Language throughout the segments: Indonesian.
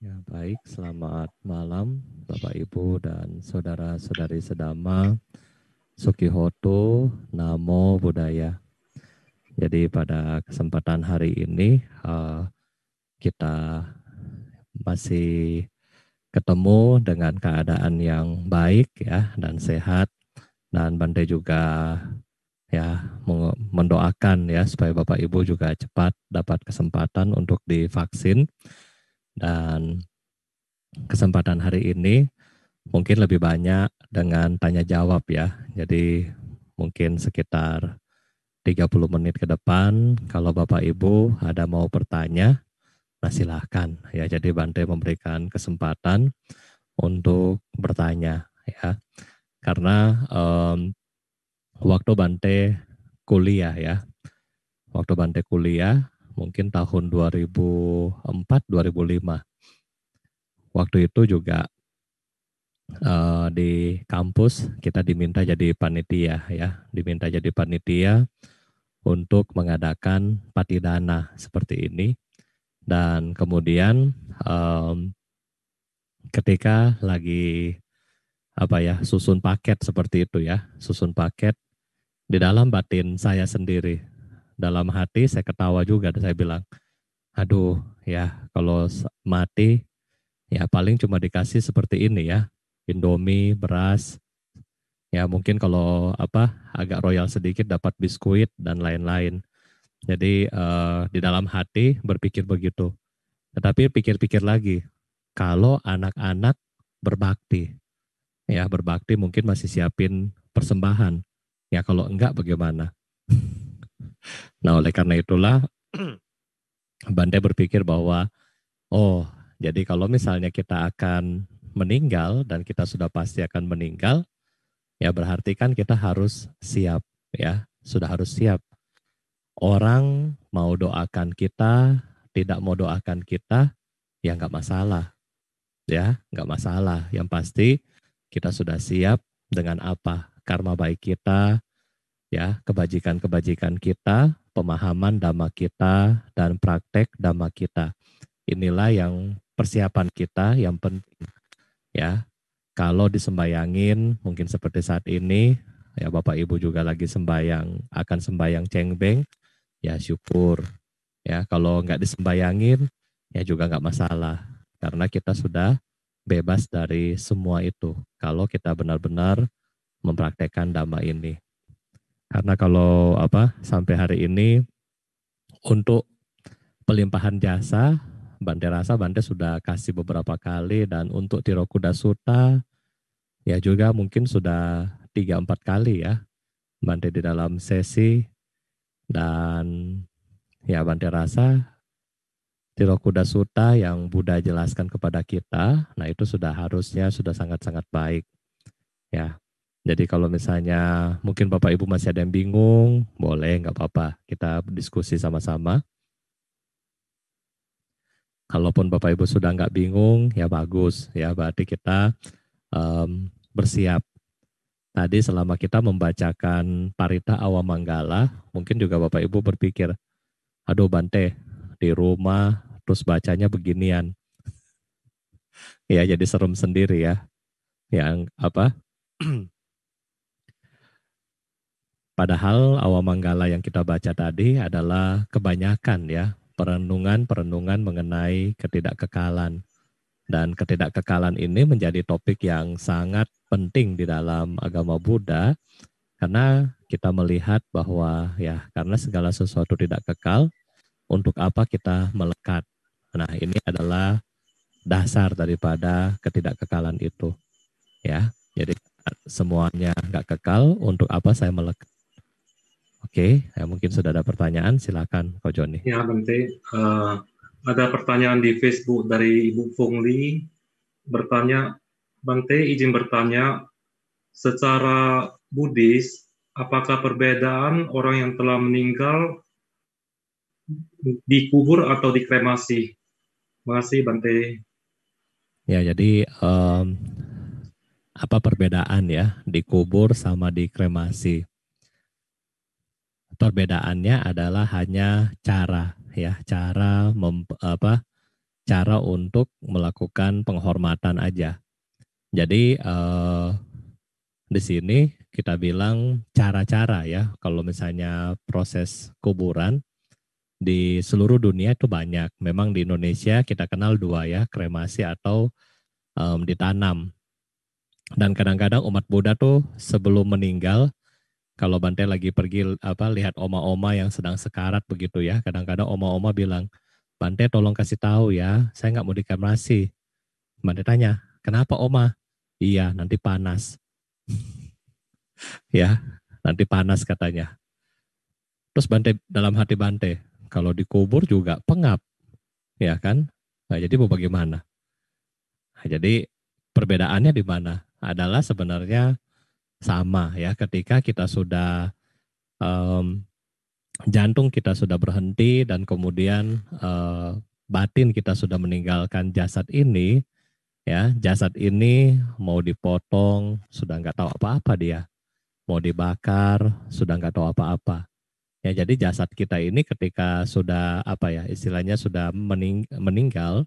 Ya, baik, selamat malam Bapak Ibu dan saudara-saudari sedama, Sukihoto, Namo Buddhaya. Jadi pada kesempatan hari ini kita masih ketemu dengan keadaan yang baik ya dan sehat, dan Bante juga ya mendoakan ya supaya Bapak Ibu juga cepat dapat kesempatan untuk divaksin. Dan kesempatan hari ini mungkin lebih banyak dengan tanya jawab ya. Jadi mungkin sekitar 30 menit ke depan kalau Bapak Ibu ada mau bertanya, nah silahkan ya. Jadi Bante memberikan kesempatan untuk bertanya ya. Karena waktu Bante kuliah ya, waktu Bante kuliah mungkin tahun 2004-2005, waktu itu juga di kampus kita diminta jadi panitia ya, diminta jadi panitia untuk mengadakan patidana seperti ini. Dan kemudian ketika lagi susun paket seperti itu ya, susun paket, di dalam batin saya sendiri, dalam hati saya ketawa juga dan saya bilang, aduh ya kalau mati ya paling cuma dikasih seperti ini ya, Indomie, beras, ya mungkin kalau agak royal sedikit dapat biskuit dan lain-lain. Jadi di dalam hati berpikir begitu. Tetapi pikir-pikir lagi, kalau anak-anak berbakti, ya berbakti mungkin masih siapin persembahan. Ya kalau enggak bagaimana? Nah oleh karena itulah Bante berpikir bahwa, oh jadi kalau misalnya kita akan meninggal dan kita sudah pasti akan meninggal, ya berarti kan kita harus siap ya, sudah harus siap. Orang mau doakan kita, tidak mau doakan kita, ya nggak masalah. Ya, nggak masalah. Yang pasti kita sudah siap dengan apa? Karma baik kita, ya, kebajikan-kebajikan kita, pemahaman dhamma kita, dan praktek dhamma kita. Inilah yang persiapan kita yang penting. Ya, kalau disembayangin, mungkin seperti saat ini, ya Bapak Ibu juga lagi sembayang, akan sembayang cengbeng, ya syukur. Ya, kalau nggak disembayangin, ya juga nggak masalah. Karena kita sudah bebas dari semua itu. Kalau kita benar-benar mempraktekkan dhamma ini. Karena kalau sampai hari ini untuk pelimpahan jasa, Bante rasa Bante sudah kasih beberapa kali, dan untuk Tirokuda Sutta ya juga mungkin sudah 3-4 kali ya Bante di dalam sesi. Dan ya Bante rasa Tirokuda Sutta yang Buddha jelaskan kepada kita, nah itu sudah harusnya sudah sangat-sangat baik. Ya, jadi kalau misalnya mungkin Bapak Ibu masih ada yang bingung, boleh nggak apa-apa, kita diskusi sama-sama. Kalaupun Bapak Ibu sudah nggak bingung, ya bagus, ya berarti kita bersiap. Tadi selama kita membacakan Parita Awamanggala, mungkin juga Bapak Ibu berpikir, aduh Bante, di rumah terus bacanya beginian. Ya jadi serem sendiri ya. Yang padahal Awamanggala yang kita baca tadi adalah kebanyakan ya perenungan-perenungan mengenai ketidakkekalan. Dan ketidakkekalan ini menjadi topik yang sangat penting di dalam agama Buddha, karena kita melihat bahwa ya karena segala sesuatu tidak kekal, untuk apa kita melekat. Nah ini adalah dasar daripada ketidakkekalan itu. Ya, jadi semuanya nggak kekal, untuk apa saya melekat? Oke, ya mungkin sudah ada pertanyaan, silakan Ko Joni. Ya, Bante. Ada pertanyaan di Facebook dari Ibu Fungli. Bertanya, Bante izin bertanya, secara Buddhis, apakah perbedaan orang yang telah meninggal dikubur atau dikremasi? Terima kasih, Bante. Ya, jadi apa perbedaan ya dikubur sama dikremasi? Perbedaannya adalah hanya cara ya, cara untuk melakukan penghormatan aja. Jadi di sini kita bilang cara-cara ya, kalau misalnya proses kuburan di seluruh dunia itu banyak. Memang di Indonesia kita kenal dua ya, kremasi atau ditanam. Dan kadang-kadang umat Buddha tuh sebelum meninggal, kalau Bante lagi pergi lihat oma-oma yang sedang sekarat begitu ya, kadang-kadang oma-oma bilang, Bante tolong kasih tahu ya, saya nggak mau dikremasi. Bante tanya, kenapa oma? Iya, nanti panas. Ya, nanti panas katanya. Terus Bante dalam hati Bante, kalau dikubur juga pengap, ya kan? Nah, jadi mau bagaimana? Nah, jadi perbedaannya di mana? Adalah sebenarnya sama ya, ketika kita sudah em, jantung kita sudah berhenti dan kemudian batin kita sudah meninggalkan jasad ini, ya jasad ini mau dipotong sudah nggak tahu apa-apa dia, mau dibakar sudah nggak tahu apa-apa. Ya jadi jasad kita ini ketika sudah istilahnya sudah meninggal,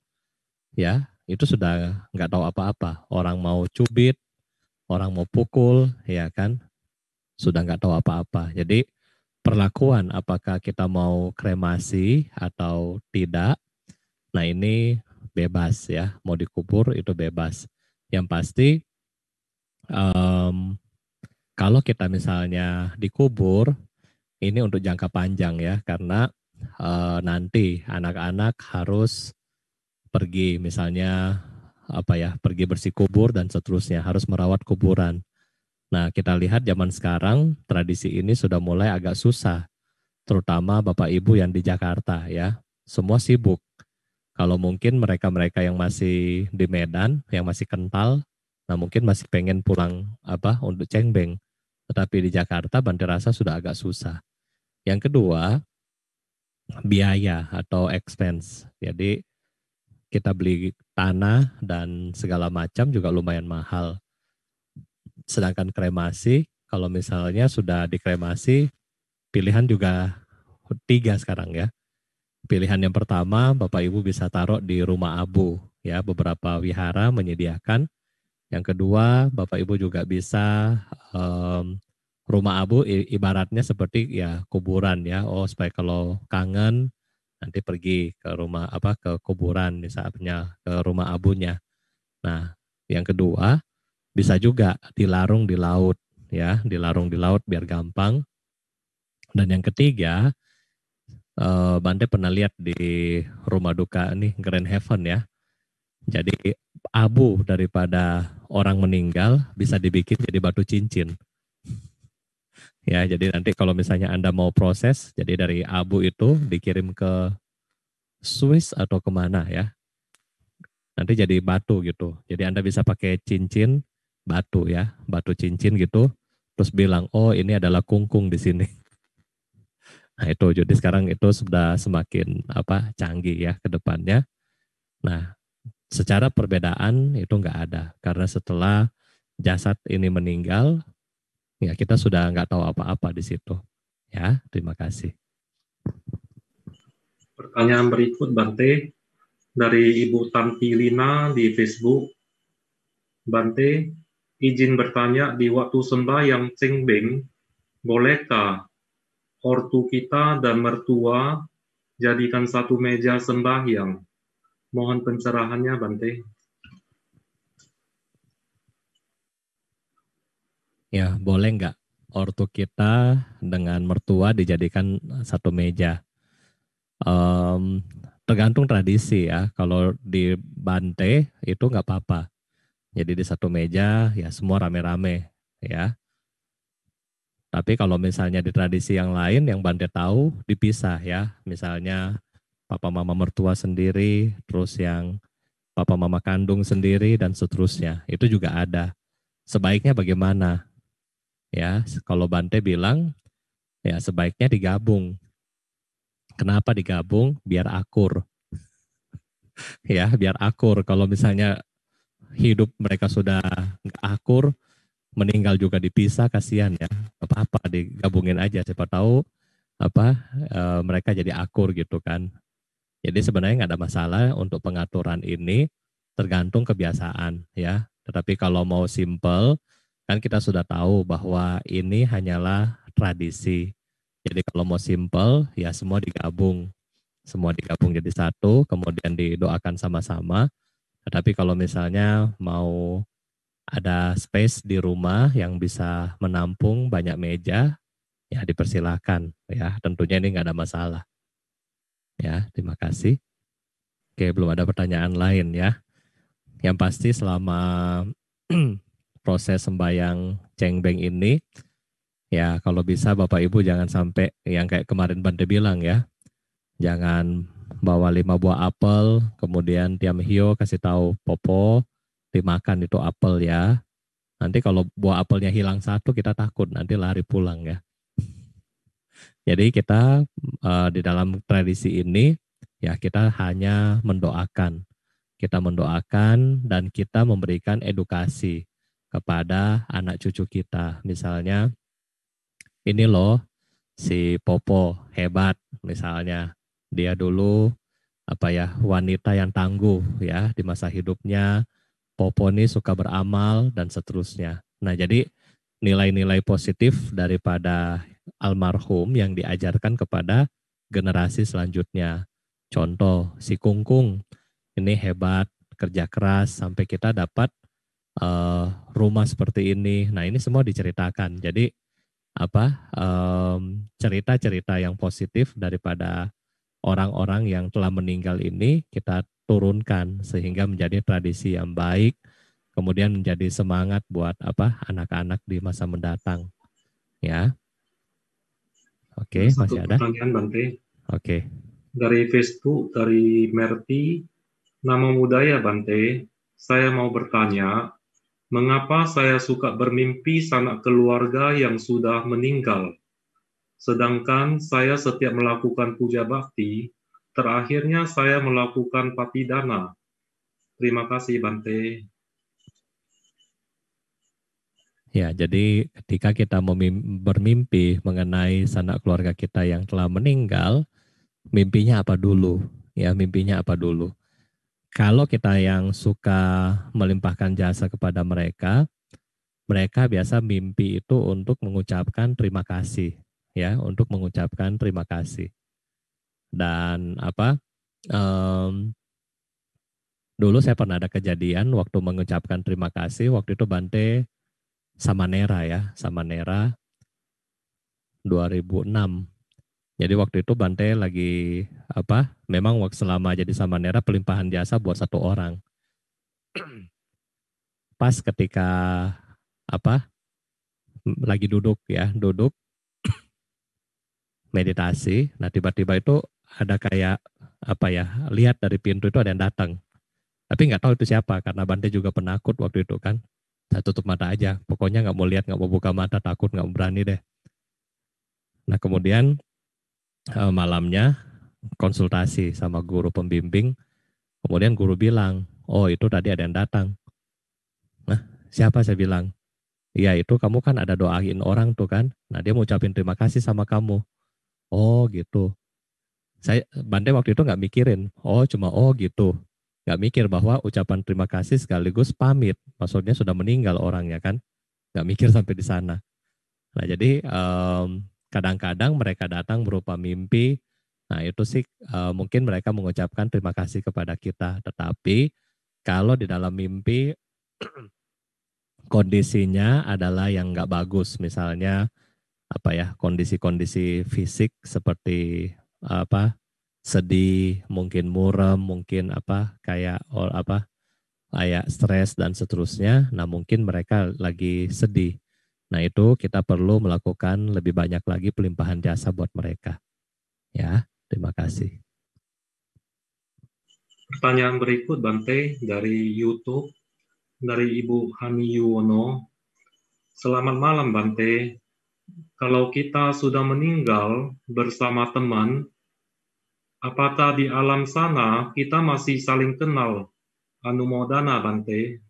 ya itu sudah nggak tahu apa-apa. Orang mau cubit, orang mau pukul, ya kan sudah nggak tahu apa-apa. Jadi perlakuan apakah kita mau kremasi atau tidak, nah ini bebas ya, mau dikubur itu bebas. Yang pasti um, kalau kita misalnya dikubur, ini untuk jangka panjang ya, karena nanti anak-anak harus pergi misalnya pergi bersih kubur dan seterusnya, harus merawat kuburan. Nah, kita lihat zaman sekarang tradisi ini sudah mulai agak susah, terutama Bapak Ibu yang di Jakarta ya. Semua sibuk. Kalau mungkin mereka-mereka yang masih di Medan, yang masih kental, nah mungkin masih pengen pulang untuk cengbeng. Tetapi di Jakarta Bante rasa sudah agak susah. Yang kedua, biaya atau expense. Jadi kita beli tanah dan segala macam juga lumayan mahal. Sedangkan kremasi, kalau misalnya sudah dikremasi, pilihan juga 3 sekarang ya. Pilihan yang pertama, Bapak Ibu bisa taruh di rumah abu, ya beberapa wihara menyediakan. Yang kedua, Bapak Ibu juga bisa rumah abu ibaratnya seperti ya kuburan ya. Oh supaya kalau kangen nanti pergi ke rumah ke kuburan misalnya ke rumah abunya. Nah, yang kedua bisa juga dilarung di laut ya, dilarung di laut biar gampang. Dan yang ketiga, Bante pernah lihat di rumah duka nih Grand Heaven ya. Jadi abu daripada orang meninggal bisa dibikin jadi batu cincin. Ya, jadi nanti kalau misalnya Anda mau proses, jadi dari abu itu dikirim ke Swiss atau kemana ya, nanti jadi batu gitu. Jadi Anda bisa pakai cincin batu ya, batu cincin gitu, terus bilang, oh ini adalah kungkung di sini. Nah itu, jadi sekarang itu sudah semakin canggih ya ke depannya. Nah, secara perbedaan itu nggak ada, karena setelah jasad ini meninggal, ya kita sudah nggak tahu apa-apa di situ. Ya, terima kasih. Pertanyaan berikut Bante dari Ibu Tanti Lina di Facebook. Bante, izin bertanya di waktu sembahyang cengbeng, bolehkah ortu kita dan mertua jadikan satu meja sembahyang? Mohon pencerahannya Bante. Ya, boleh nggak ortu kita dengan mertua dijadikan satu meja? Tergantung tradisi ya. Kalau di Bante itu nggak apa-apa. Jadi di satu meja ya semua rame-rame ya. Tapi kalau misalnya di tradisi yang lain yang Bante tahu dipisah ya. Misalnya papa mama mertua sendiri, terus yang papa mama kandung sendiri dan seterusnya. Itu juga ada. Sebaiknya bagaimana? Ya, kalau Bante bilang ya sebaiknya digabung. Kenapa digabung? Biar akur. Ya, biar akur. Kalau misalnya hidup mereka sudah nggak akur, meninggal juga dipisah, kasihan ya. Apa-apa digabungin aja, siapa tahu mereka jadi akur gitu kan. Jadi sebenarnya nggak ada masalah untuk pengaturan ini, tergantung kebiasaan ya. Tetapi kalau mau simple, kan kita sudah tahu bahwa ini hanyalah tradisi. Jadi kalau mau simple, ya semua digabung jadi satu, kemudian didoakan sama-sama. Tetapi kalau misalnya mau ada space di rumah yang bisa menampung banyak meja, ya dipersilahkan ya. Tentunya ini nggak ada masalah. Ya, terima kasih. Oke, belum ada pertanyaan lain ya. Yang pasti selama proses sembahyang cengbeng ini, ya kalau bisa Bapak Ibu jangan sampai yang kayak kemarin Bante bilang ya, jangan bawa 5 buah apel, kemudian Tiam Hio kasih tahu Popo, dimakan itu apel ya. Nanti kalau buah apelnya hilang satu, kita takut nanti lari pulang ya. Jadi kita di dalam tradisi ini, ya kita hanya mendoakan. Kita mendoakan dan kita memberikan edukasi kepada anak cucu kita. Misalnya, ini loh si Popo hebat misalnya. Dia dulu wanita yang tangguh ya di masa hidupnya. Popo ini suka beramal dan seterusnya. Nah, jadi nilai-nilai positif daripada almarhum yang diajarkan kepada generasi selanjutnya. Contoh, si Kungkung ini hebat, kerja keras sampai kita dapat rumah seperti ini. Nah, ini semua diceritakan. Jadi cerita-cerita yang positif daripada orang-orang yang telah meninggal ini kita turunkan sehingga menjadi tradisi yang baik, kemudian menjadi semangat buat anak-anak di masa mendatang. Ya, oke, Satu masih ada? pertanyaan Bante. Oke. Dari Facebook, dari Merti, nama budaya Bante, saya mau bertanya, mengapa saya suka bermimpi sanak keluarga yang sudah meninggal? Sedangkan saya setiap melakukan puja bakti, terakhirnya saya melakukan patidana. Terima kasih Bante. Ya, jadi ketika kita bermimpi mengenai sanak keluarga kita yang telah meninggal, mimpinya apa dulu? Ya, mimpinya apa dulu? Kalau kita yang suka melimpahkan jasa kepada mereka, mereka biasa mimpi itu untuk mengucapkan terima kasih, ya, untuk mengucapkan terima kasih. Dan dulu saya pernah ada kejadian waktu mengucapkan terima kasih, waktu itu Bante Samanera ya, Samanera 2006. Jadi waktu itu Bante lagi memang waktu selama jadi Samanera pelimpahan jasa buat satu orang. Pas ketika lagi duduk meditasi, nah tiba-tiba itu ada kayak lihat dari pintu itu ada yang datang. Tapi nggak tahu itu siapa karena Bante juga penakut waktu itu kan. Saya tutup mata aja, pokoknya nggak mau lihat, nggak mau buka mata, takut, nggak berani deh. Nah kemudian malamnya konsultasi sama guru pembimbing, kemudian guru bilang, oh itu tadi ada yang datang. Nah siapa, saya bilang, iya itu kamu kan ada doain orang tuh kan, nah dia mau ucapin terima kasih sama kamu. Oh gitu. Saya Bante waktu itu nggak mikirin, oh gitu. Nggak mikir bahwa ucapan terima kasih sekaligus pamit. Maksudnya sudah meninggal orangnya kan. Nggak mikir sampai di sana. Nah jadi kadang-kadang mereka datang berupa mimpi. Nah itu sih mungkin mereka mengucapkan terima kasih kepada kita. Tetapi kalau di dalam mimpi kondisinya adalah yang nggak bagus. Misalnya kondisi-kondisi fisik seperti sedih, mungkin muram, mungkin kayak stres dan seterusnya. Nah, mungkin mereka lagi sedih. Nah, itu kita perlu melakukan lebih banyak lagi pelimpahan jasa buat mereka. Ya, terima kasih. Pertanyaan berikut Bante dari YouTube, dari Ibu Hani Yuwono. Selamat malam Bante. Kalau kita sudah meninggal bersama teman, apakah di alam sana kita masih saling kenal? Anumodana Bante.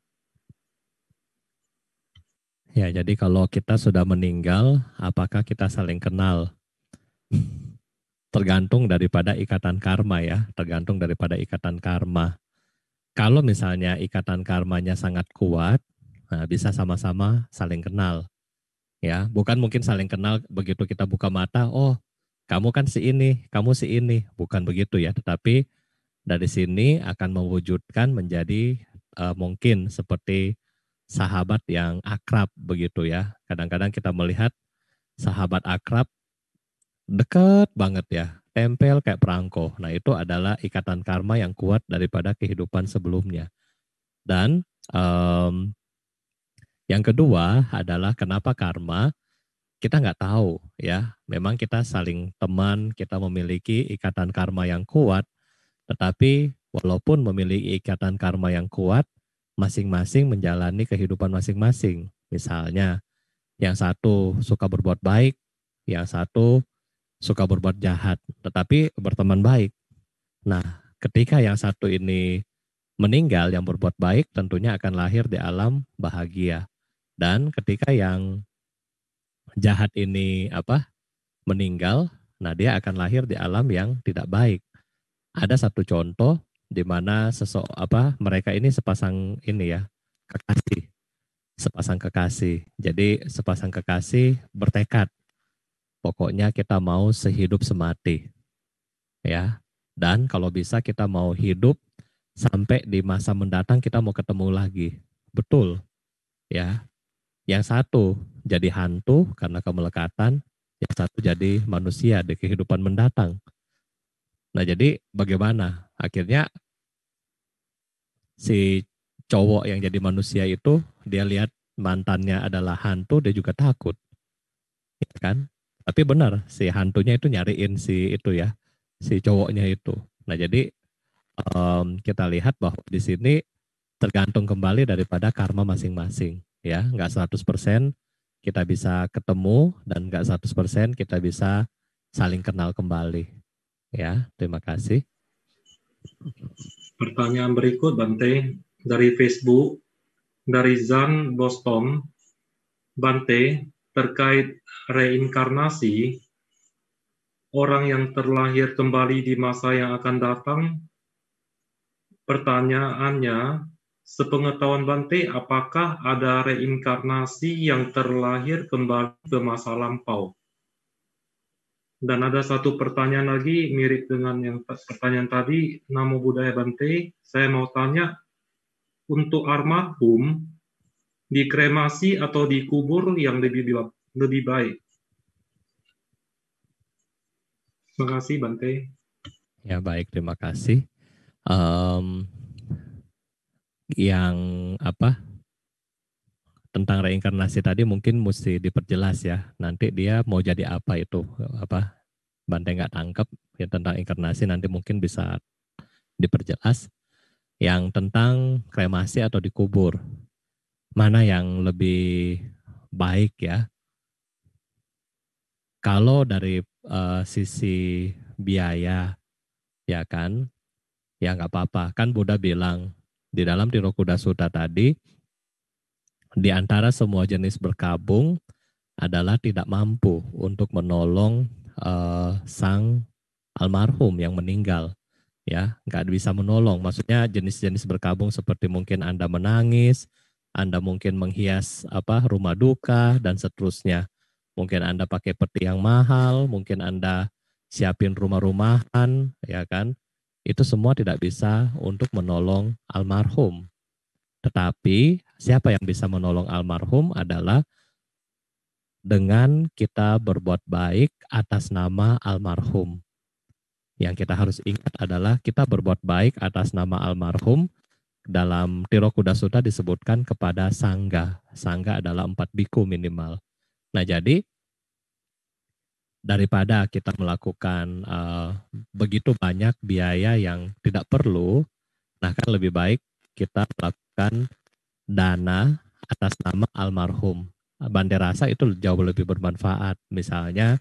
Ya, jadi kalau kita sudah meninggal, apakah kita saling kenal? tergantung daripada ikatan karma ya, tergantung daripada ikatan karma. Kalau misalnya ikatan karmanya sangat kuat, nah bisa sama-sama saling kenal. Ya, bukan mungkin saling kenal begitu kita buka mata, oh kamu kan si ini, kamu si ini, bukan begitu ya. Tetapi dari sini akan mewujudkan menjadi mungkin seperti sahabat yang akrab begitu ya. Kadang-kadang kita melihat sahabat akrab dekat banget ya, tempel kayak perangko. Nah itu adalah ikatan karma yang kuat daripada kehidupan sebelumnya. Dan yang kedua adalah kenapa karma, kita nggak tahu ya. Memang kita saling teman, kita memiliki ikatan karma yang kuat, tetapi walaupun memiliki ikatan karma yang kuat, masing-masing menjalani kehidupan masing-masing. Misalnya, yang satu suka berbuat baik, yang satu suka berbuat jahat, tetapi berteman baik. Nah, ketika yang satu ini meninggal, yang berbuat baik tentunya akan lahir di alam bahagia. Dan ketika yang jahat ini meninggal, nah dia akan lahir di alam yang tidak baik. Ada satu contoh di mana mereka ini sepasang ini ya, kekasih, sepasang kekasih. Jadi sepasang kekasih bertekad, pokoknya kita mau sehidup semati, ya. Dan kalau bisa kita mau hidup sampai di masa mendatang kita mau ketemu lagi. Betul, ya. Yang satu jadi hantu karena kemelekatan, yang satu jadi manusia di kehidupan mendatang. Nah, jadi bagaimana? Akhirnya si cowok yang jadi manusia itu dia lihat mantannya adalah hantu, dia juga takut, ya kan? Tapi benar si hantunya itu nyariin si itu ya, si cowoknya itu. Nah jadi kita lihat bahwa di sini tergantung kembali daripada karma masing-masing, ya. Nggak 100% kita bisa ketemu dan nggak 100% kita bisa saling kenal kembali. Ya, terima kasih. Pertanyaan berikut, Bante, dari Facebook, dari Zan Boston. Bante, terkait reinkarnasi, orang yang terlahir kembali di masa yang akan datang, pertanyaannya, sepengetahuan Bante, apakah ada reinkarnasi yang terlahir kembali ke masa lampau? Dan ada satu pertanyaan lagi, mirip dengan yang pertanyaan tadi, Namo Buddhaya Bante, saya mau tanya, untuk almarhum, dikremasi atau dikubur yang lebih baik? Terima kasih, Bante. Ya, baik, terima kasih. Yang tentang reinkarnasi tadi mungkin mesti diperjelas ya. Nanti dia mau jadi apa itu, Bante nggak tangkap ya tentang inkarnasi, nanti mungkin bisa diperjelas. Yang tentang kremasi atau dikubur, mana yang lebih baik ya? Kalau dari sisi biaya, ya kan, ya nggak apa-apa. Kan Buddha bilang di dalam Tirokuda Sutta tadi, di antara semua jenis berkabung adalah tidak mampu untuk menolong sang almarhum yang meninggal, ya nggak bisa menolong. Maksudnya jenis-jenis berkabung seperti mungkin Anda menangis, Anda mungkin menghias rumah duka dan seterusnya. Mungkin Anda pakai peti yang mahal, mungkin Anda siapin rumah-rumahan, ya kan? Itu semua tidak bisa untuk menolong almarhum. Tetapi siapa yang bisa menolong almarhum adalah dengan kita berbuat baik atas nama almarhum. Yang kita harus ingat adalah kita berbuat baik atas nama almarhum. Dalam Tirokuda Sutta disebutkan kepada sangga. Sangga adalah 4 biku minimal. Nah jadi daripada kita melakukan begitu banyak biaya yang tidak perlu, nah kan lebih baik kita melakukan dana atas nama almarhum. Bante rasa itu jauh lebih bermanfaat. Misalnya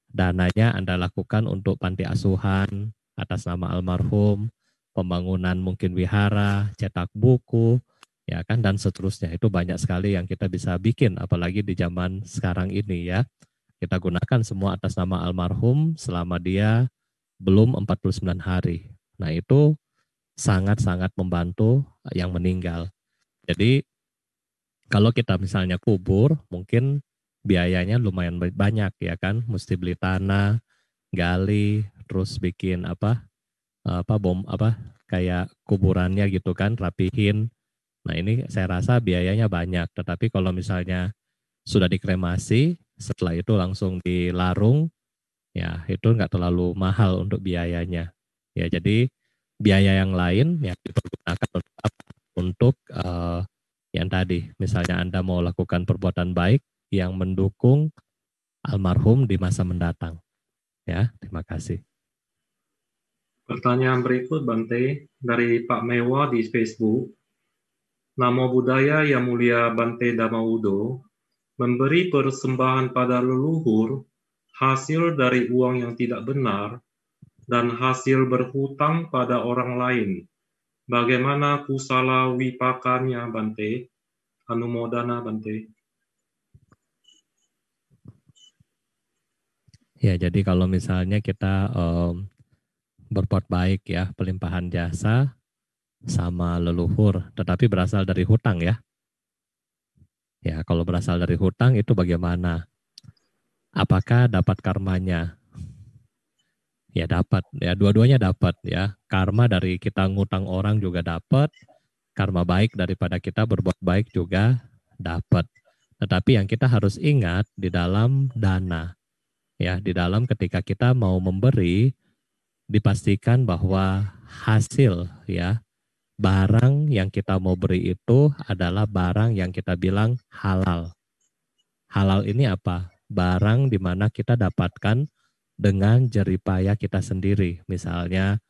dananya Anda lakukan untuk panti asuhan atas nama almarhum, pembangunan mungkin wihara, cetak buku, ya kan, dan seterusnya. Itu banyak sekali yang kita bisa bikin, apalagi di zaman sekarang ini ya. Kita gunakan semua atas nama almarhum selama dia belum 49 hari. Nah, itu sangat-sangat membantu yang meninggal. Jadi kalau kita misalnya kubur, mungkin biayanya lumayan banyak ya kan, mesti beli tanah, gali, terus bikin apa kayak kuburannya gitu kan, rapihin. Nah, ini saya rasa biayanya banyak, tetapi kalau misalnya sudah dikremasi, setelah itu langsung dilarung, ya itu nggak terlalu mahal untuk biayanya. Ya, jadi biaya yang lain yang dipergunakan untuk apa? Untuk yang tadi, misalnya Anda mau lakukan perbuatan baik yang mendukung almarhum di masa mendatang. Ya, terima kasih. Pertanyaan berikut, Bante, dari Pak Mewa di Facebook. Namo Buddhaya Yang Mulia Bante Dhamma-Wudho, memberi persembahan pada leluhur hasil dari uang yang tidak benar dan hasil berhutang pada orang lain. Bagaimana kusala wipakannya, Bante? Anumodana, Bante. Ya, jadi kalau misalnya kita berbuat baik ya, pelimpahan jasa sama leluhur, tetapi berasal dari hutang ya. Ya, kalau berasal dari hutang itu bagaimana? Apakah dapat karmanya? Ya dapat, ya dua-duanya dapat ya. Karma dari kita ngutang orang juga dapat, karma baik daripada kita berbuat baik juga dapat. Tetapi yang kita harus ingat di dalam dana, ya di dalam ketika kita mau memberi, dipastikan bahwa hasil ya barang yang kita mau beri itu adalah barang yang kita bilang halal. Halal ini apa? Barang di mana kita dapatkan dengan jeripaya kita sendiri. Misalnya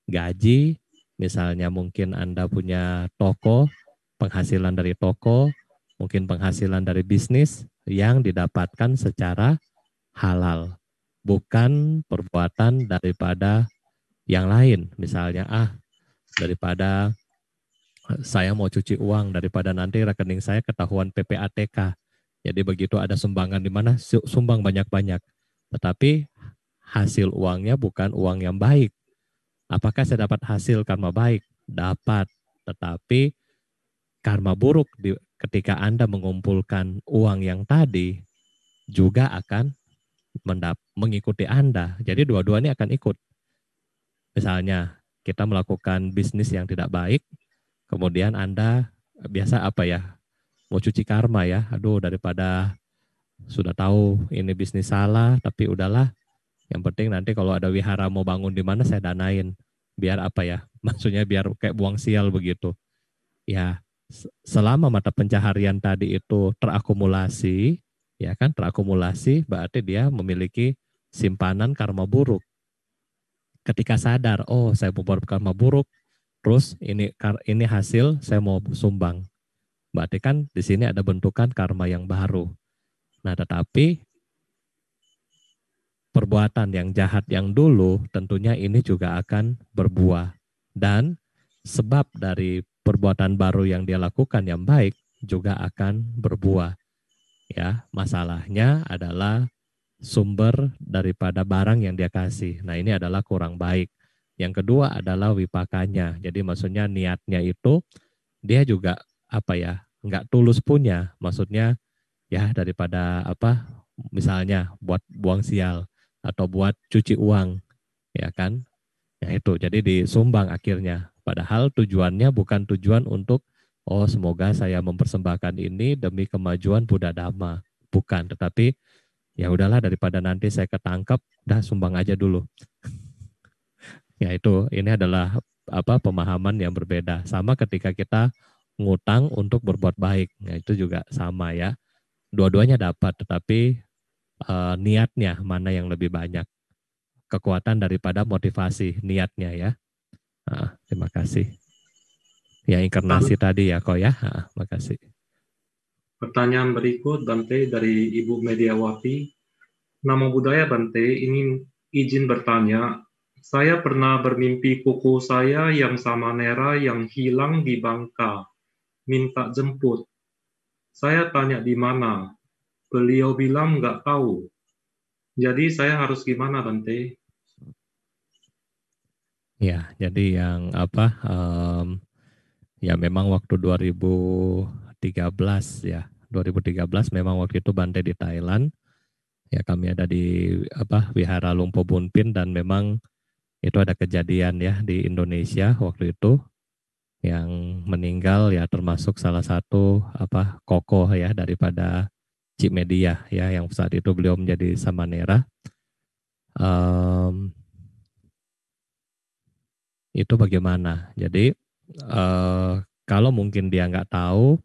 gaji, misalnya mungkin Anda punya toko, penghasilan dari toko, mungkin penghasilan dari bisnis yang didapatkan secara halal. Bukan perbuatan daripada yang lain. Misalnya, daripada saya mau cuci uang, daripada nanti rekening saya ketahuan PPATK. Jadi begitu ada sumbangan di mana, sumbang banyak-banyak. Tetapi hasil uangnya bukan uang yang baik. Apakah saya dapat hasil karma baik? Dapat. Tetapi karma buruk ketika Anda mengumpulkan uang yang tadi juga akan mengikuti Anda. Jadi dua-duanya akan ikut. Misalnya kita melakukan bisnis yang tidak baik, kemudian Anda biasa apa ya, mau cuci karma ya, aduh daripada sudah tahu ini bisnis salah, tapi udahlah, yang penting nanti kalau ada wihara mau bangun di mana saya danain, biar apa ya, maksudnya biar kayak buang sial begitu. Ya, selama mata pencaharian tadi itu terakumulasi, ya kan, terakumulasi, berarti dia memiliki simpanan karma buruk. Ketika sadar, oh saya membuat karma buruk, terus ini hasil saya mau sumbang. Berarti kan di sini ada bentukan karma yang baru. Nah, tetapi perbuatan yang jahat yang dulu tentunya ini juga akan berbuah. Dan sebab dari perbuatan baru yang dia lakukan yang baik juga akan berbuah. Ya, masalahnya adalah sumber daripada barang yang dia kasih. Nah, ini adalah kurang baik. Yang kedua adalah wipakanya. Jadi maksudnya niatnya itu dia juga apa ya, nggak tulus punya. Maksudnya ya daripada apa, misalnya buat buang sial atau buat cuci uang, ya kan? Ya itu, jadi disumbang akhirnya. Padahal tujuannya bukan tujuan untuk, oh semoga saya mempersembahkan ini demi kemajuan Buddha Dhamma. Bukan, tetapi ya udahlah daripada nanti saya ketangkep, dah sumbang aja dulu. Ya itu, ini adalah apa pemahaman yang berbeda. Sama ketika kita ngutang untuk berbuat baik, nah itu juga sama ya. Dua-duanya dapat, tetapi niatnya mana yang lebih banyak. Kekuatan daripada motivasi niatnya ya. Terima kasih. Ya inkarnasi tadi ya kok ya. Makasih. Pertanyaan berikut, Bante, dari Ibu Mediawati. Namo Buddhaya, Bante, ingin izin bertanya. Saya pernah bermimpi kuku saya yang sama Nera yang hilang di Bangka. Minta jemput. Saya tanya di mana. Beliau bilang nggak tahu. Jadi saya harus gimana, Bante? Ya, jadi yang ya memang waktu 2013 ya, 2013 memang waktu itu Bante di Thailand. Ya kami ada di Wihara Lumpo Bunpin dan memang itu ada kejadian ya di Indonesia waktu itu yang meninggal ya termasuk salah satu kokoh ya daripada Cimedia ya yang saat itu beliau menjadi Samanera. Em, itu bagaimana? Jadi kalau mungkin dia nggak tahu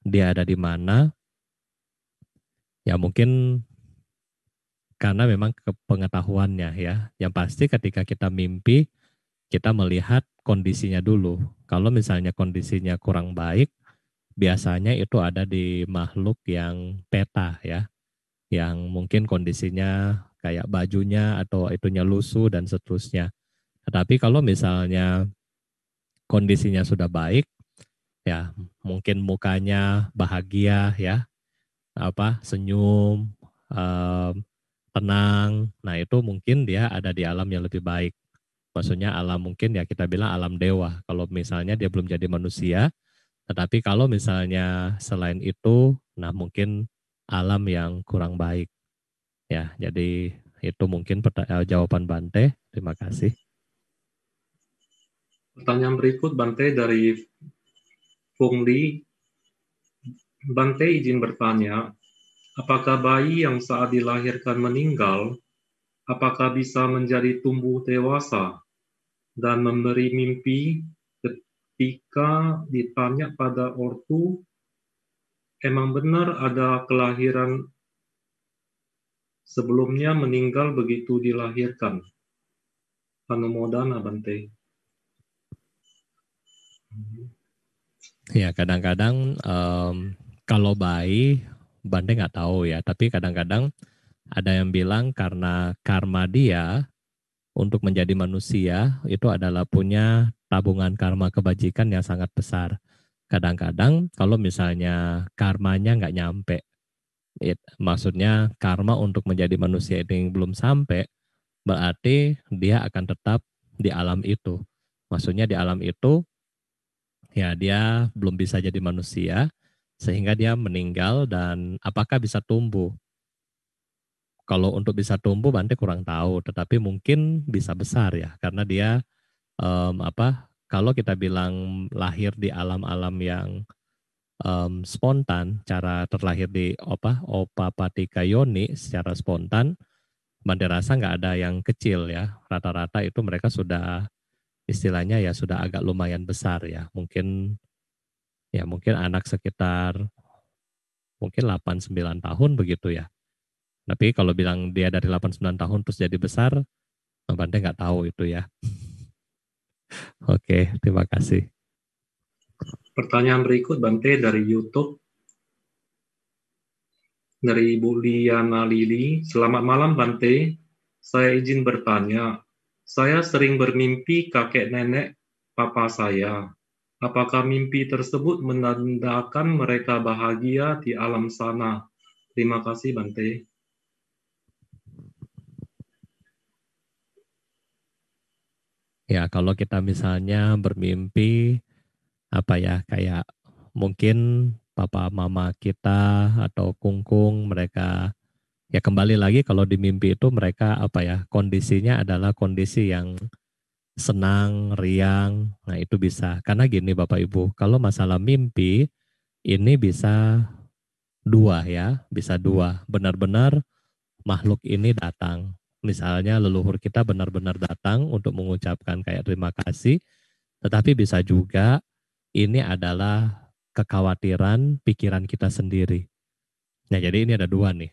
dia ada di mana, ya mungkin karena memang kepengetahuannya ya. Yang pasti ketika kita mimpi, kita melihat kondisinya dulu. Kalau misalnya kondisinya kurang baik, biasanya itu ada di makhluk yang peta ya, yang mungkin kondisinya kayak bajunya atau itunya lusuh dan seterusnya. Tetapi kalau misalnya kondisinya sudah baik, ya mungkin mukanya bahagia ya, senyum, em, tenang. Nah itu mungkin dia ada di alam yang lebih baik. Maksudnya alam mungkin ya kita bilang alam dewa. Kalau misalnya dia belum jadi manusia, tetapi kalau misalnya selain itu, nah mungkin alam yang kurang baik. Ya, jadi itu mungkin jawaban Bante. Terima kasih. Pertanyaan berikut, Bante, dari Fung Li. Bante izin bertanya, apakah bayi yang saat dilahirkan meninggal, apakah bisa menjadi tumbuh dewasa dan memberi mimpi ketika ditanya pada ortu, emang benar ada kelahiran sebelumnya meninggal begitu dilahirkan? Anumodana, Bante. Ya, kadang-kadang kalau bayi, Bante nggak tahu ya, tapi kadang-kadang ada yang bilang karena karma dia untuk menjadi manusia itu adalah punya tabungan karma kebajikan yang sangat besar. Kadang-kadang kalau misalnya karmanya nggak nyampe, maksudnya karma untuk menjadi manusia itu yang belum sampai, berarti dia akan tetap di alam itu. Maksudnya di alam itu, ya dia belum bisa jadi manusia, sehingga dia meninggal dan apakah bisa tumbuh? Kalau untuk bisa tumbuh, Bante kurang tahu, tetapi mungkin bisa besar ya, karena dia kalau kita bilang lahir di alam-alam yang spontan, cara terlahir di Opapatika Yoni secara spontan, Bante rasa nggak ada yang kecil ya, rata-rata itu mereka sudah istilahnya ya sudah agak lumayan besar ya mungkin anak sekitar mungkin 8-9 tahun begitu ya. Tapi kalau bilang dia dari 8-9 tahun terus jadi besar, Bante nggak tahu itu ya. Oke, terima kasih. Pertanyaan berikut, Bante, dari YouTube. Dari Ibu Liana Lili. Selamat malam, Bante. Saya izin bertanya. Saya sering bermimpi kakek nenek papa saya. Apakah mimpi tersebut menandakan mereka bahagia di alam sana? Terima kasih, Bante. Ya, kalau kita misalnya bermimpi kayak mungkin papa mama kita atau kungkung mereka ya kembali lagi kalau di mimpi itu mereka kondisinya adalah kondisi yang senang, riang. Nah, itu bisa. Karena gini Bapak Ibu, kalau masalah mimpi ini bisa dua ya, bisa dua. Benar-benar makhluk ini datang. Misalnya leluhur kita benar-benar datang untuk mengucapkan kayak terima kasih, tetapi bisa juga ini adalah kekhawatiran pikiran kita sendiri. Nah, jadi ini ada dua nih.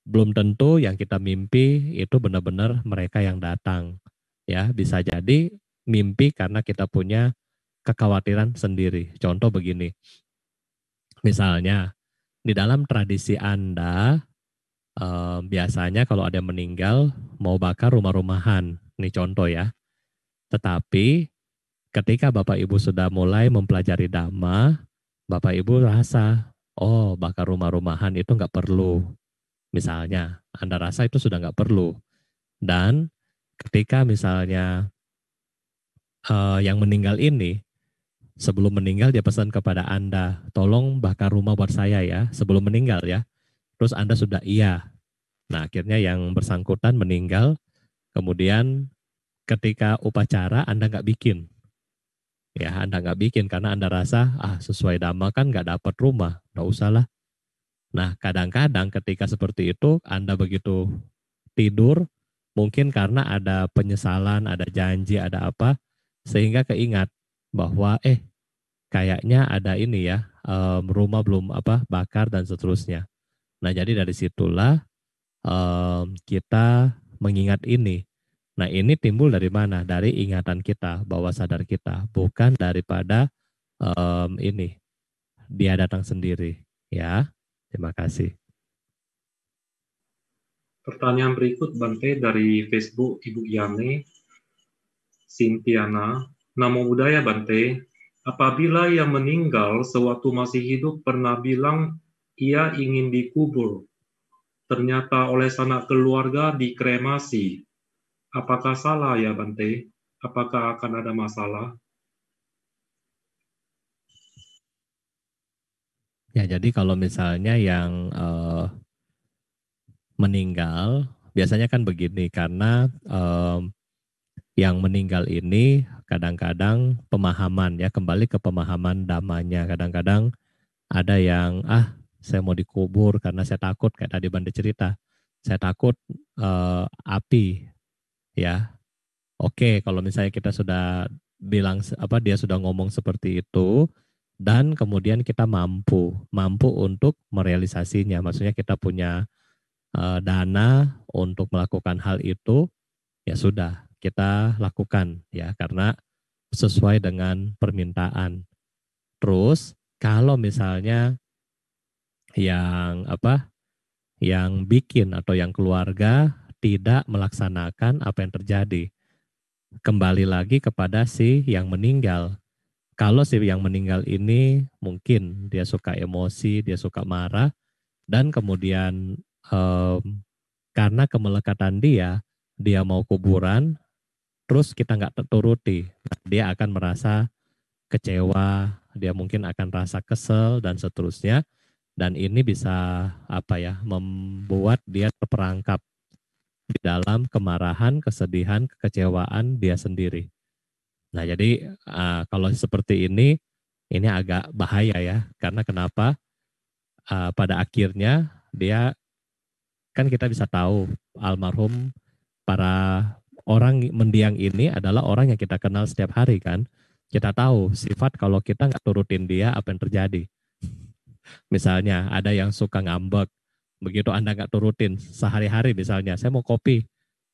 Belum tentu yang kita mimpi itu benar-benar mereka yang datang. Ya, bisa jadi mimpi karena kita punya kekhawatiran sendiri. Contoh begini, misalnya di dalam tradisi Anda, biasanya kalau ada yang meninggal mau bakar rumah-rumahan. Ini contoh ya. Tetapi ketika Bapak Ibu sudah mulai mempelajari Dhamma, Bapak Ibu rasa, oh bakar rumah-rumahan itu nggak perlu. Misalnya, Anda rasa itu sudah nggak perlu. Dan ketika misalnya yang meninggal ini, sebelum meninggal dia pesan kepada Anda, tolong bakar rumah buat saya ya, sebelum meninggal ya. Terus Anda sudah iya. Nah, akhirnya yang bersangkutan meninggal, kemudian ketika upacara Anda nggak bikin. Ya, Anda nggak bikin karena Anda rasa, sesuai dhamma kan nggak dapat rumah, nggak usah lah. Nah, kadang-kadang ketika seperti itu, Anda begitu tidur, mungkin karena ada penyesalan, ada janji, ada apa, sehingga keingat bahwa kayaknya ada ini ya, rumah belum bakar dan seterusnya. Nah, jadi dari situlah kita mengingat ini. Nah, ini timbul dari mana? Dari ingatan kita, bawah sadar kita, bukan daripada ini dia datang sendiri. Ya, terima kasih. Pertanyaan berikut Bante dari Facebook Ibu Yane Sintiana. Namo Buddhaya Bante. Apabila yang meninggal sewaktu masih hidup pernah bilang ia ingin dikubur, ternyata oleh sanak keluarga dikremasi. Apakah salah ya Bante? Apakah akan ada masalah? Ya, jadi kalau misalnya yang meninggal, biasanya kan begini, karena yang meninggal ini kadang-kadang pemahaman ya, kembali ke pemahaman damanya. Kadang-kadang ada yang, saya mau dikubur karena saya takut, kayak tadi Bante cerita, saya takut api ya. Oke, kalau misalnya kita sudah bilang dia sudah ngomong seperti itu dan kemudian kita mampu untuk merealisasinya. Maksudnya kita punya dana untuk melakukan hal itu, ya sudah kita lakukan ya karena sesuai dengan permintaan. Terus kalau misalnya yang yang bikin atau yang keluarga tidak melaksanakan apa yang terjadi, kembali lagi kepada si yang meninggal. Kalau si yang meninggal ini mungkin dia suka emosi, dia suka marah, dan kemudian em, karena kemelekatan dia mau kuburan, terus kita nggak turuti, dia akan merasa kecewa, dia mungkin akan rasa kesel dan seterusnya, dan ini bisa membuat dia terperangkap di dalam kemarahan, kesedihan, kekecewaan dia sendiri. Nah, jadi kalau seperti ini agak bahaya ya, karena kenapa? Pada akhirnya dia kan kita bisa tahu almarhum para orang mendiang ini adalah orang yang kita kenal setiap hari kan. Kita tahu sifat kalau kita nggak turutin dia apa yang terjadi. Misalnya ada yang suka ngambek, begitu Anda nggak turutin sehari-hari misalnya, saya mau kopi,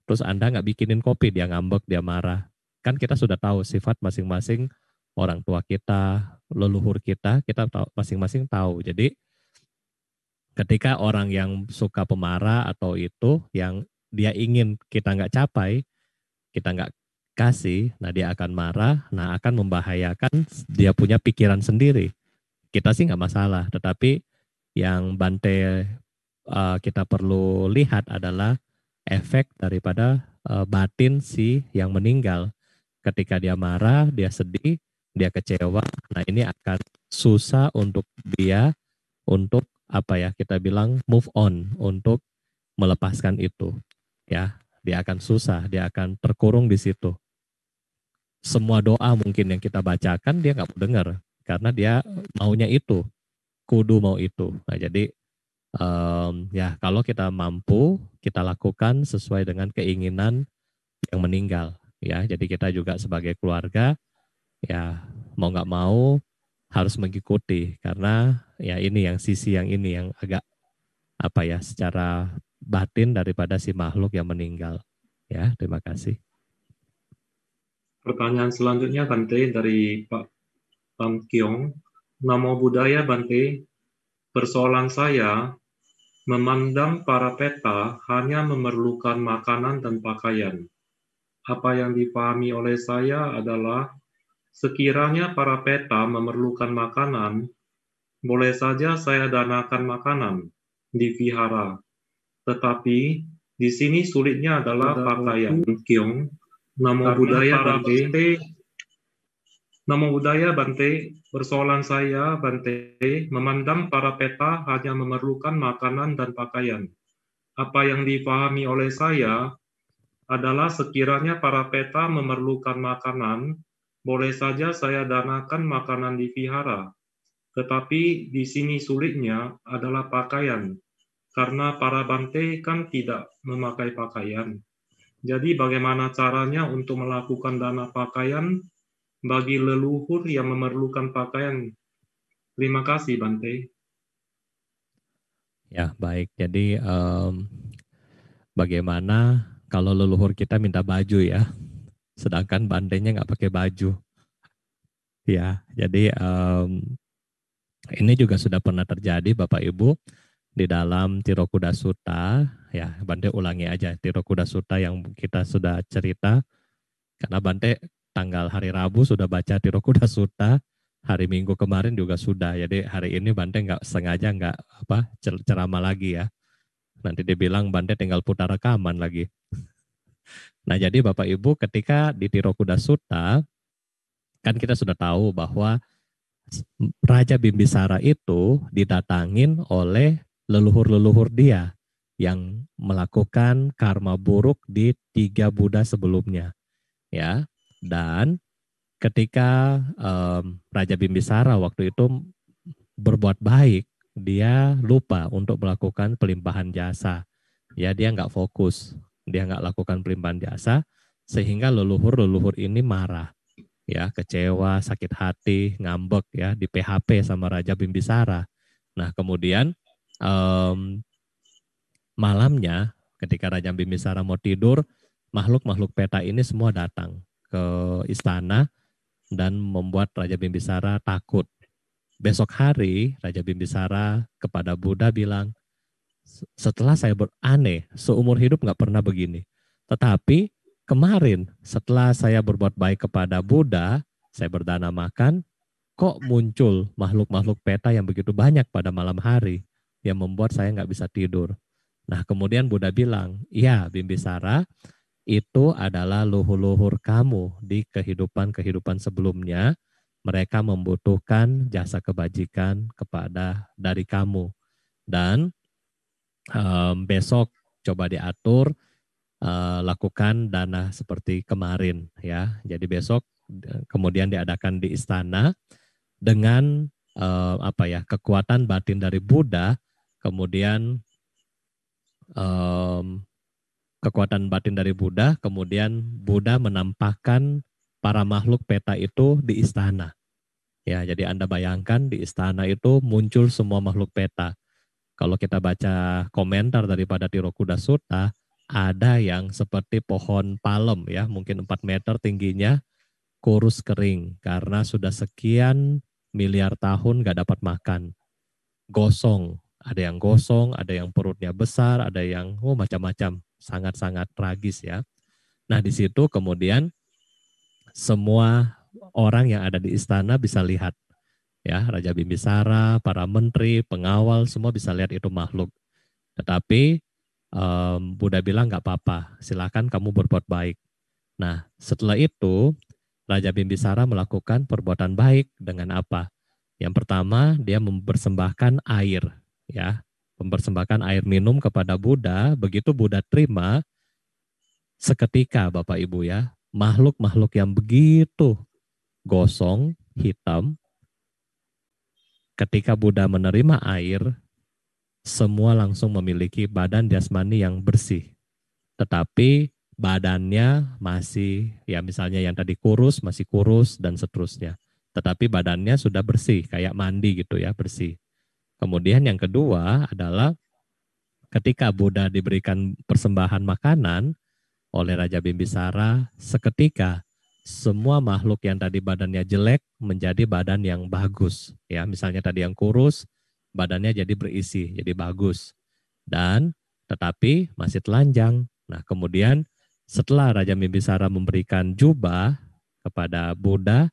terus Anda nggak bikinin kopi, dia ngambek, dia marah. Kan kita sudah tahu sifat masing-masing orang tua kita, leluhur kita tahu, masing-masing tahu. Jadi ketika orang yang suka pemarah atau itu yang dia ingin kita nggak capai, kita nggak kasih, nah dia akan marah, nah akan membahayakan dia punya pikiran sendiri. Kita sih nggak masalah, tetapi yang Bante kita perlu lihat adalah efek daripada batin si yang meninggal. Ketika dia marah, dia sedih, dia kecewa, nah ini akan susah untuk dia untuk kita bilang move on, untuk melepaskan itu. Ya, dia akan susah, dia akan terkurung di situ. Semua doa mungkin yang kita bacakan dia nggak mau dengar karena dia maunya itu, kudu mau itu. Nah, jadi ya kalau kita mampu kita lakukan sesuai dengan keinginan yang meninggal ya. Jadi kita juga sebagai keluarga ya mau nggak mau harus mengikuti karena ya ini yang sisi yang ini yang agak secara batin daripada si makhluk yang meninggal. Ya, terima kasih. Pertanyaan selanjutnya Bante dari Pak Tam Kiong. Namo Buddhaya Bante. Persoalan saya, memandang para peta hanya memerlukan makanan dan pakaian. Apa yang dipahami oleh saya adalah sekiranya para peta memerlukan makanan, boleh saja saya danakan makanan di vihara. Tetapi di sini sulitnya adalah pakaian. Kyong, namo budaya Bante. Namo budaya Bante, persoalan saya Bante, memandang para peta hanya memerlukan makanan dan pakaian. Apa yang dipahami oleh saya adalah sekiranya para peta memerlukan makanan, boleh saja saya danakan makanan di vihara. Tetapi di sini sulitnya adalah pakaian, karena para Bante kan tidak memakai pakaian. Jadi bagaimana caranya untuk melakukan dana pakaian bagi leluhur yang memerlukan pakaian? Terima kasih, Bante. Ya, baik. Jadi bagaimana kalau leluhur kita minta baju ya, sedangkan bandenya nggak pakai baju. Ya, jadi ini juga sudah pernah terjadi Bapak Ibu di dalam Tirokuda Sutta. Ya, Bante ulangi aja Tirokuda Sutta yang kita sudah cerita. Karena Bante tanggal hari Rabu sudah baca Tirokuda Sutta, hari Minggu kemarin juga sudah. Jadi hari ini Bante nggak sengaja nggak ceramah lagi ya. Nanti dibilang Bante tinggal putar rekaman lagi. Nah jadi Bapak Ibu ketika di Tirokuda Sutta, kan kita sudah tahu bahwa Raja Bimbisara itu didatangin oleh leluhur-leluhur dia yang melakukan karma buruk di 3 Buddha sebelumnya. Ya, dan ketika Raja Bimbisara waktu itu berbuat baik, dia lupa untuk melakukan pelimpahan jasa. Ya, dia nggak fokus, dia nggak lakukan pelimpahan jasa, sehingga leluhur-leluhur ini marah, ya, kecewa, sakit hati, ngambek, ya, di PHP sama Raja Bimbisara. Nah, kemudian malamnya ketika Raja Bimbisara mau tidur, makhluk-makhluk peta ini semua datang ke istana dan membuat Raja Bimbisara takut. Besok hari Raja Bimbisara kepada Buddha bilang, setelah saya aneh, seumur hidup nggak pernah begini. Tetapi kemarin setelah saya berbuat baik kepada Buddha, saya berdana makan, kok muncul makhluk-makhluk peta yang begitu banyak pada malam hari yang membuat saya nggak bisa tidur. Nah kemudian Buddha bilang, iya Bimbisara, itu adalah luhur-luhur kamu di kehidupan-kehidupan sebelumnya. Mereka membutuhkan jasa kebajikan dari kamu. Dan besok coba diatur, lakukan dana seperti kemarin ya. Jadi besok kemudian diadakan di istana dengan kekuatan batin dari Buddha, kemudian kekuatan batin dari Buddha, kemudian Buddha menampakkan para makhluk peta itu di istana. Ya, jadi Anda bayangkan di istana itu muncul semua makhluk peta. Kalau kita baca komentar daripada Tirokuda Sutta, ada yang seperti pohon palem ya, mungkin 4 meter tingginya, kurus kering karena sudah sekian miliar tahun gak dapat makan. Gosong, ada yang gosong, ada yang perutnya besar, ada yang macam-macam, sangat-sangat tragis ya. Nah di situ kemudian semua orang yang ada di istana bisa lihat ya, Raja Bimbisara, para menteri, pengawal semua bisa lihat itu makhluk. Tetapi Buddha bilang nggak apa-apa, silakan kamu berbuat baik. Nah setelah itu Raja Bimbisara melakukan perbuatan baik dengan apa? Yang pertama dia mempersembahkan air, ya, mempersembahkan air minum kepada Buddha. Begitu Buddha terima, seketika Bapak Ibu ya, makhluk-makhluk yang begitu gosong, hitam, ketika Buddha menerima air, semua langsung memiliki badan jasmani yang bersih. Tetapi badannya masih, ya misalnya yang tadi kurus, masih kurus dan seterusnya. Tetapi badannya sudah bersih, kayak mandi gitu ya, bersih. Kemudian yang kedua adalah ketika Buddha diberikan persembahan makanan oleh Raja Bimbisara, seketika semua makhluk yang tadi badannya jelek menjadi badan yang bagus. Ya, misalnya tadi yang kurus, badannya jadi berisi, jadi bagus. Dan tetapi masih telanjang. Nah, kemudian setelah Raja Bimbisara memberikan jubah kepada Buddha,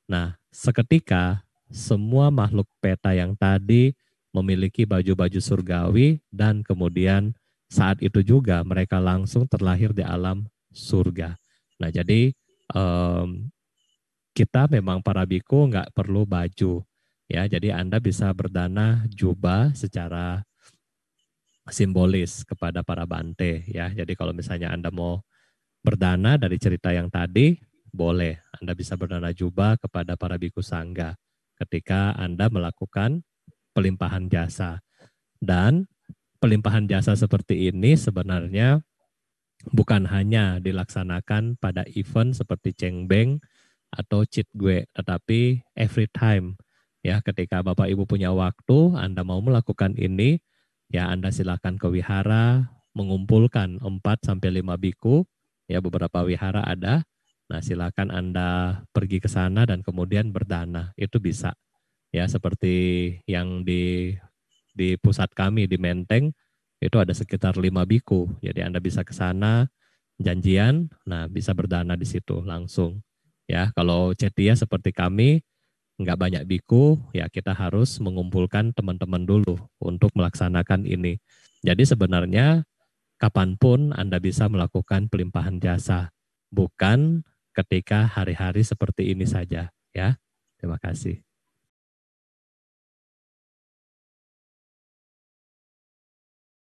nah seketika semua makhluk peta yang tadi memiliki baju-baju surgawi dan kemudian saat itu juga mereka langsung terlahir di alam surga. Nah, jadi kita memang para biku nggak perlu baju, ya. Jadi Anda bisa berdana jubah secara simbolis kepada para bante, ya. Jadi kalau misalnya Anda mau berdana dari cerita yang tadi, boleh. Anda bisa berdana jubah kepada para biku sangga ketika Anda melakukan pelimpahan jasa. Dan pelimpahan jasa seperti ini sebenarnya bukan hanya dilaksanakan pada event seperti cengbeng atau Cit Gue, tetapi every time. Ya, ketika Bapak Ibu punya waktu, Anda mau melakukan ini, ya Anda silakan ke wihara, mengumpulkan 4 sampai 5 biku, ya beberapa wihara ada. Nah, silakan Anda pergi ke sana dan kemudian berdana. Itu bisa. Ya, seperti yang di pusat kami di Menteng, itu ada sekitar 5 biku. Jadi Anda bisa ke sana, janjian, nah bisa berdana di situ langsung. Ya, kalau cetia seperti kami, nggak banyak biku, ya kita harus mengumpulkan teman-teman dulu untuk melaksanakan ini. Jadi sebenarnya kapanpun Anda bisa melakukan pelimpahan jasa, bukan ketika hari-hari seperti ini saja. Ya, terima kasih.